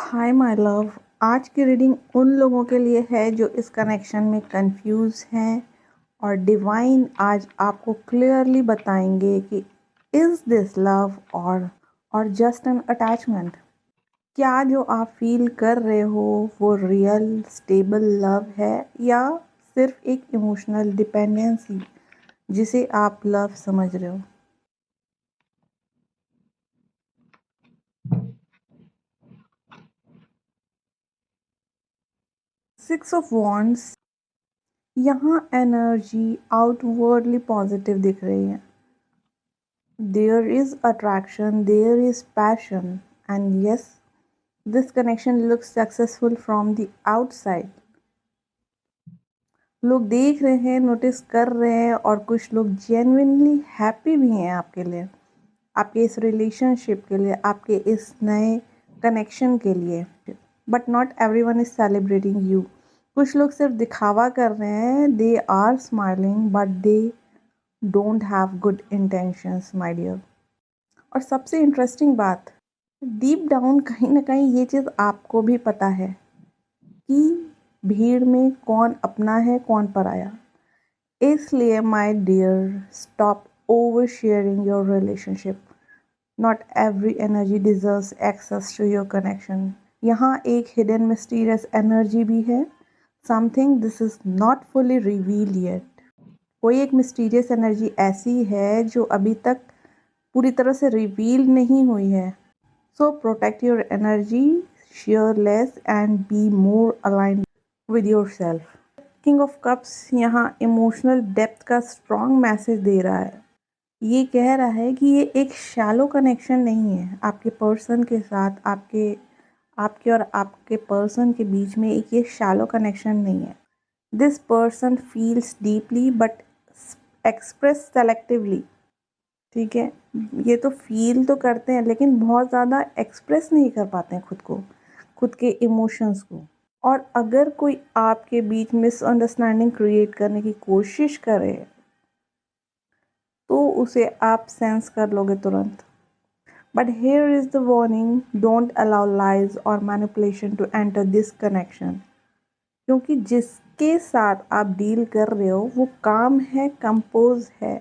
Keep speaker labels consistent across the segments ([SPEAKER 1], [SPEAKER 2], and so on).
[SPEAKER 1] Hi my love. आज की reading उन लोगों के लिए है जो इस कनेक्शन में कंफ्यूज हैं और डिवाइन आज आपको क्लियरली बताएंगे कि इज़ दिस लव और जस्ट एन अटैचमेंट। क्या जो आप फील कर रहे हो वो रियल स्टेबल लव है या सिर्फ एक इमोशनल डिपेंडेंसी जिसे आप लव समझ रहे हो। सिक्स ऑफ वॉन्ड्स, यहाँ एनर्जी आउटवर्डली पॉजिटिव दिख रही है। There is attraction, there is passion, and yes, this connection looks successful from the outside. लोग देख रहे हैं, नोटिस कर रहे हैं और कुछ लोग जेन्युइनली हैप्पी भी हैं आपके लिए, आपके इस रिलेशनशिप के लिए, आपके इस नए कनेक्शन के लिए। But not everyone is celebrating you. कुछ लोग सिर्फ दिखावा कर रहे हैं। They are smiling but they don't have good intentions my dear. और सबसे इंटरेस्टिंग बात, डीप डाउन कहीं ना कहीं ये चीज़ आपको भी पता है कि भीड़ में कौन अपना है कौन पराया। इसलिए my dear, stop over sharing your relationship. Not every energy deserves access to your connection. यहाँ एक हिडन मिस्टीरियस एनर्जी भी है। Something this is not fully revealed yet. कोई एक मिस्टीरियस एनर्जी ऐसी है जो अभी तक पूरी तरह से रिवील नहीं हुई है। So protect your energy, share less and be more aligned with yourself. King of Cups यहाँ इमोशनल डेप्थ का स्ट्रॉन्ग मैसेज दे रहा है। ये कह रहा है कि ये एक शैलो कनेक्शन नहीं है आपके पर्सन के साथ। आपके आपके और आपके पर्सन के बीच में एक ये शैलो कनेक्शन नहीं है। This person feels deeply but express selectively. ठीक है, ये तो फील तो करते हैं लेकिन बहुत ज़्यादा एक्सप्रेस नहीं कर पाते हैं खुद को, खुद के इमोशंस को। और अगर कोई आपके बीच मिसअंडरस्टैंडिंग क्रिएट करने की कोशिश करे तो उसे आप सेंस कर लोगे तुरंत। But here is the warning, don't allow lies और manipulation to enter this connection. क्योंकि जिसके साथ आप डील कर रहे हो वो काम है, कंपोज है,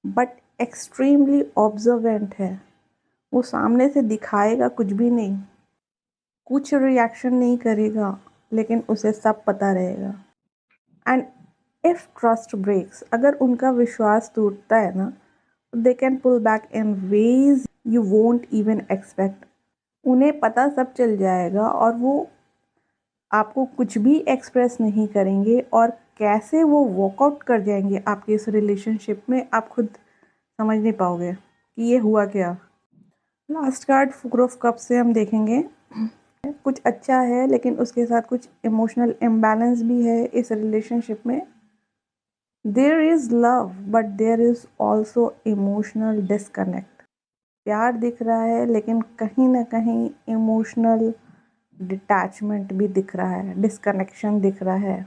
[SPEAKER 1] बट एक्सट्रीमली ऑब्जर्वेंट है। वो सामने से दिखाएगा कुछ भी नहीं, कुछ रिएक्शन नहीं करेगा, लेकिन उसे सब पता रहेगा। एंड इफ ट्रस्ट ब्रेक्स, अगर उनका विश्वास टूटता है ना, they can pull back in ways you won't even expect. उन्हें पता सब चल जाएगा और वो आपको कुछ भी एक्सप्रेस नहीं करेंगे और कैसे वो वॉकआउट कर जाएंगे आपके इस रिलेशनशिप में, आप खुद समझ नहीं पाओगे कि ये हुआ क्या। Last card four of cup से हम देखेंगे कुछ अच्छा है लेकिन उसके साथ कुछ इमोशनल इम्बैलेंस भी है इस रिलेशनशिप में। There is love but there is also emotional disconnect. प्यार दिख रहा है लेकिन कहीं ना कहीं इमोशनल डिटैचमेंट भी दिख रहा है, डिस्कनेक्शन दिख रहा है।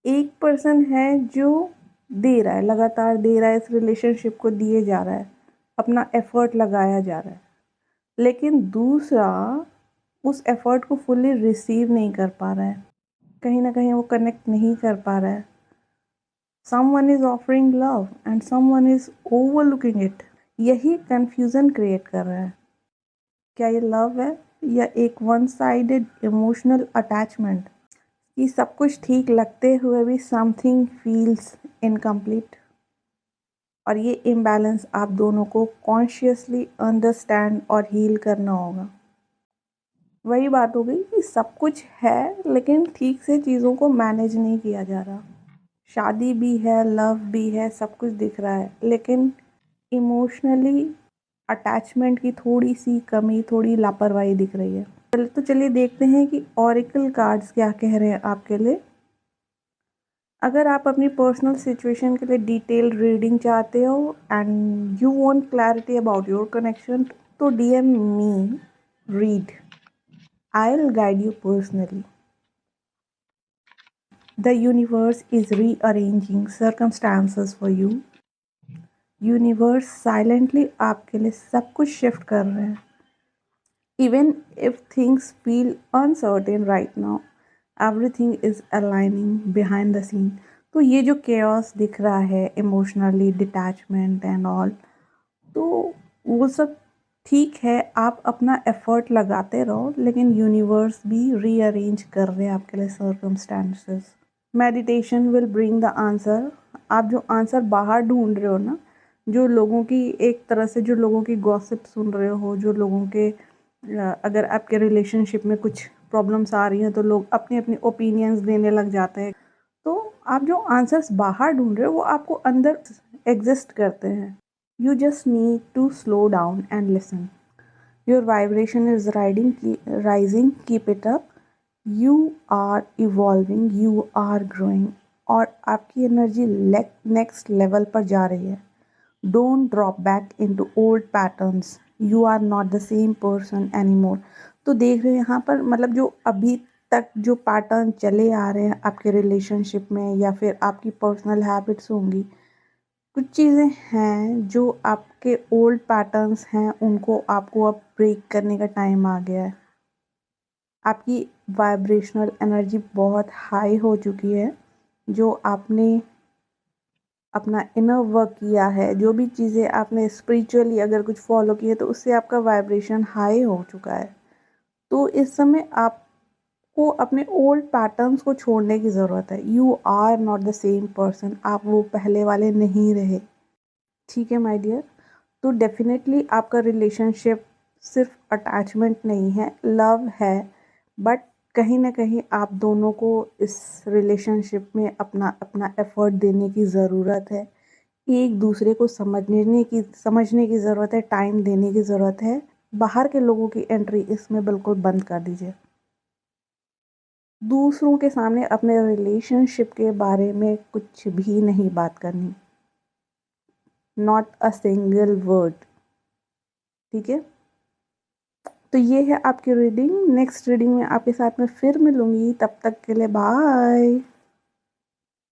[SPEAKER 1] एक पर्सन है जो दे रहा है, लगातार दे रहा है, इस रिलेशनशिप को दिए जा रहा है, अपना एफर्ट लगाया जा रहा है, लेकिन दूसरा उस एफर्ट को फुल्ली रिसीव नहीं कर पा रहा है, कहीं ना कहीं वो कनेक्ट नहीं कर पा रहा है। Someone is offering love and someone is overlooking it. यही कंफ्यूजन क्रिएट कर रहा है। क्या ये लव है या एक वन साइडेड इमोशनल अटैचमेंट कि सब कुछ ठीक लगते हुए भी समथिंग फील्स इनकम्प्लीट। और ये इम्बैलेंस आप दोनों को कॉन्शियसली अंडरस्टैंड और हील करना होगा। वही बात हो गई कि सब कुछ है लेकिन ठीक से चीज़ों को मैनेज नहीं किया जा रहा। शादी भी है, लव भी है, सब कुछ दिख रहा है, लेकिन इमोशनली अटैचमेंट की थोड़ी सी कमी, थोड़ी लापरवाही दिख रही है। तो चलिए देखते हैं कि ऑरिकल कार्ड्स क्या कह रहे हैं आपके लिए। अगर आप अपनी पर्सनल सिचुएशन के लिए डिटेल रीडिंग चाहते हो and you want clarity about your connection, तो DM me read, I'll guide you personally. The universe is rearranging circumstances for you. Universe silently आपके लिए सब कुछ शिफ्ट कर रहे हैं। Even if things feel uncertain right now, everything is aligning behind the scene. तो ये जो chaos दिख रहा है, emotionally detachment and all, तो वो सब ठीक है, आप अपना एफर्ट लगाते रहो, लेकिन यूनिवर्स भी रीअरेंज कर रहे हैं आपके लिए circumstances. Meditation will bring the answer. आप जो आंसर बाहर ढूंढ रहे हो ना, जो लोगों की एक तरह से जो लोगों की गॉसिप सुन रहे हो, जो लोगों के अगर आपके रिलेशनशिप में कुछ प्रॉब्लम्स आ रही हैं तो लोग अपनी अपनी ओपिनियंस देने लग जाते हैं। तो आप जो आंसर्स बाहर ढूंढ रहे हो वो आपको अंदर एग्जिस्ट करते हैं। You just need to slow down and listen. Your vibration is rising, keep it up. You are evolving, you are growing, और आपकी एनर्जी नेक्स्ट लेवल पर जा रही है। Don't drop back into old patterns, you are not the same person any more. तो देख रहे हैं यहाँ पर, मतलब जो अभी तक जो पैटर्न चले आ रहे हैं आपके रिलेशनशिप में या फिर आपकी पर्सनल हैबिट्स होंगी, कुछ चीज़ें हैं जो आपके ओल्ड पैटर्न्स हैं, उनको आपको अब ब्रेक करने का टाइम आ गया है। आपकी वाइब्रेशनल एनर्जी बहुत हाई हो चुकी है। जो आपने अपना इनर वर्क किया है, जो भी चीज़ें आपने स्पिरिचुअली अगर कुछ फॉलो किए, तो उससे आपका वाइब्रेशन हाई हो चुका है। तो इस समय आपको अपने ओल्ड पैटर्न्स को छोड़ने की ज़रूरत है। You are not the same person, आप वो पहले वाले नहीं रहे। ठीक है माय डियर। तो डेफिनेटली आपका रिलेशनशिप सिर्फ अटैचमेंट नहीं है, लव है, बट कहीं ना कहीं आप दोनों को इस रिलेशनशिप में अपना अपना एफर्ट देने की ज़रूरत है। एक दूसरे को समझने की ज़रूरत है, टाइम देने की ज़रूरत है। बाहर के लोगों की एंट्री इसमें बिल्कुल बंद कर दीजिए। दूसरों के सामने अपने रिलेशनशिप के बारे में कुछ भी नहीं बात करनी, नॉट अ सिंगल वर्ड। ठीक है। तो ये है आपकी रीडिंग। नेक्स्ट रीडिंग में आपके साथ में फिर मिलूंगी, तब तक के लिए बाय।